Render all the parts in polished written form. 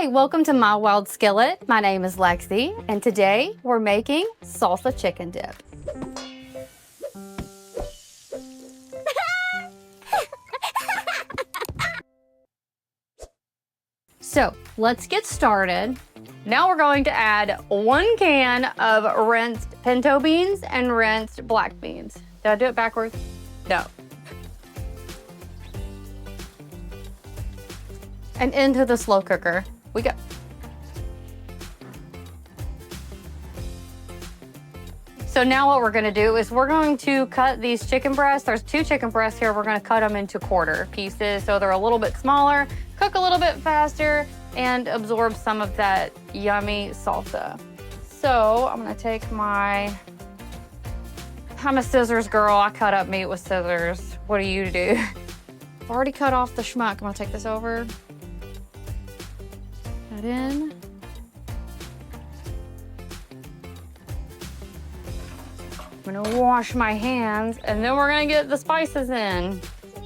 Hi, welcome to My Wild Skillet. My name is Lexi, and today we're making salsa chicken dip. So let's get started. Now we're going to add 1 can of rinsed pinto beans and rinsed black beans. Did I do it backwards? No. And into the slow cooker we go. So now what we're gonna do is we're going to cut these chicken breasts. There's 2 chicken breasts here. We're gonna cut them into quarter pieces so they're a little bit smaller, cook a little bit faster, and absorb some of that yummy salsa. So I'm gonna take I'm a scissors girl. I cut up meat with scissors. What do you do? I've already cut off the schmuck. I'm gonna take this over. That in. I'm gonna wash my hands and then we're gonna get the spices in.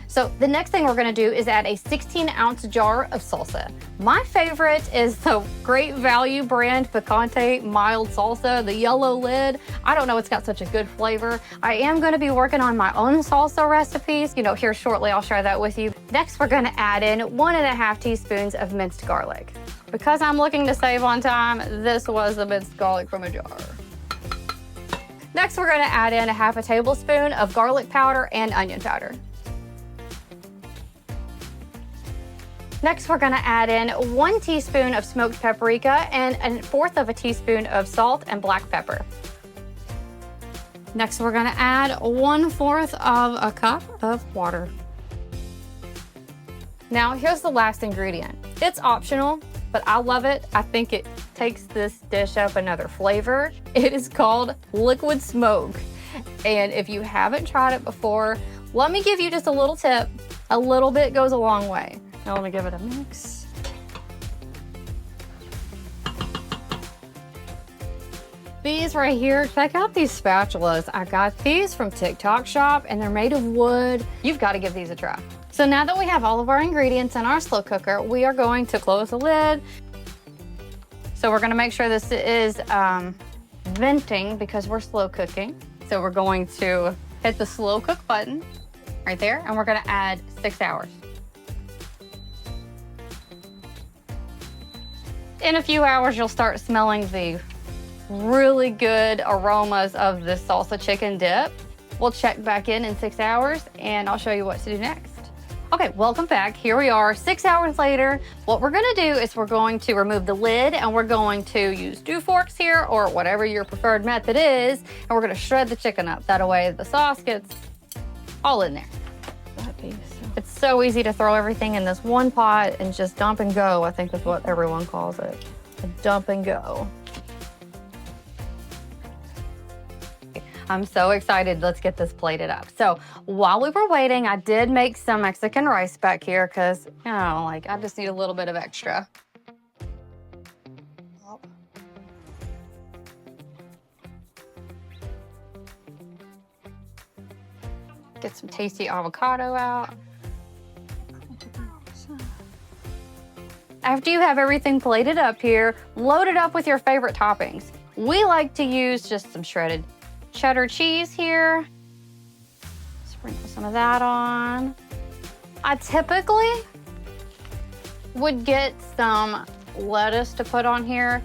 So the next thing we're gonna do is add a 16-ounce jar of salsa. My favorite is the Great Value brand Picante mild salsa, the yellow lid. I don't know, it's got such a good flavor. I am gonna be working on my own salsa recipes. Here shortly, I'll share that with you. Next, we're gonna add in 1.5 teaspoons of minced garlic. Because I'm looking to save on time, this was the minced garlic from a jar. Next, we're gonna add in 1/2 tablespoon of garlic powder and onion powder. Next, we're gonna add in 1 teaspoon of smoked paprika and 1/4 teaspoon of salt and black pepper. Next, we're gonna add 1/4 cup of water. Now, here's the last ingredient. It's optional, but I love it. I think it takes this dish up another flavor. It is called liquid smoke. And if you haven't tried it before, let me give you just a little tip. A little bit goes a long way. Now let me give it a mix. These right here, check out these spatulas. I got these from TikTok Shop and they're made of wood. You've got to give these a try. So now that we have all of our ingredients in our slow cooker, we are going to close the lid. So we're gonna make sure this is venting because we're slow cooking. So we're going to hit the slow cook button right there and we're gonna add 6 hours. In a few hours, you'll start smelling the really good aromas of the salsa chicken dip. We'll check back in 6 hours and I'll show you what to do next. Okay, welcome back. Here we are 6 hours later. What we're gonna do is we're going to remove the lid and we're going to use 2 forks here or whatever your preferred method is. And we're gonna shred the chicken up. That way the sauce gets all in there. It's so easy to throw everything in this one pot and just dump and go. I think that's what everyone calls it. A dump and go. I'm so excited. Let's get this plated up. So while we were waiting, I did make some Mexican rice back here because, I just need a little bit of extra. Get some tasty avocado out. After you have everything plated up here, load it up with your favorite toppings. We like to use just some shredded cheddar cheese here. Sprinkle some of that on. I typically would get some lettuce to put on here,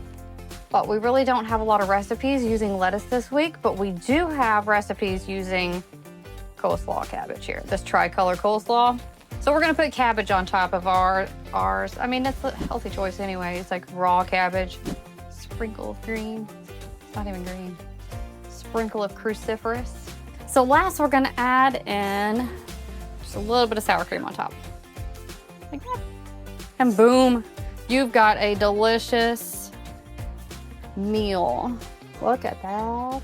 but we really don't have a lot of recipes using lettuce this week, but we do have recipes using coleslaw cabbage here, this tricolor coleslaw. So we're gonna put cabbage on top of ours. I mean, that's a healthy choice anyway. It's like raw cabbage, sprinkle of green. It's not even green. Sprinkle of cruciferous. So last we're gonna add in just a little bit of sour cream on top. Like that. And boom, you've got a delicious meal. Look at that.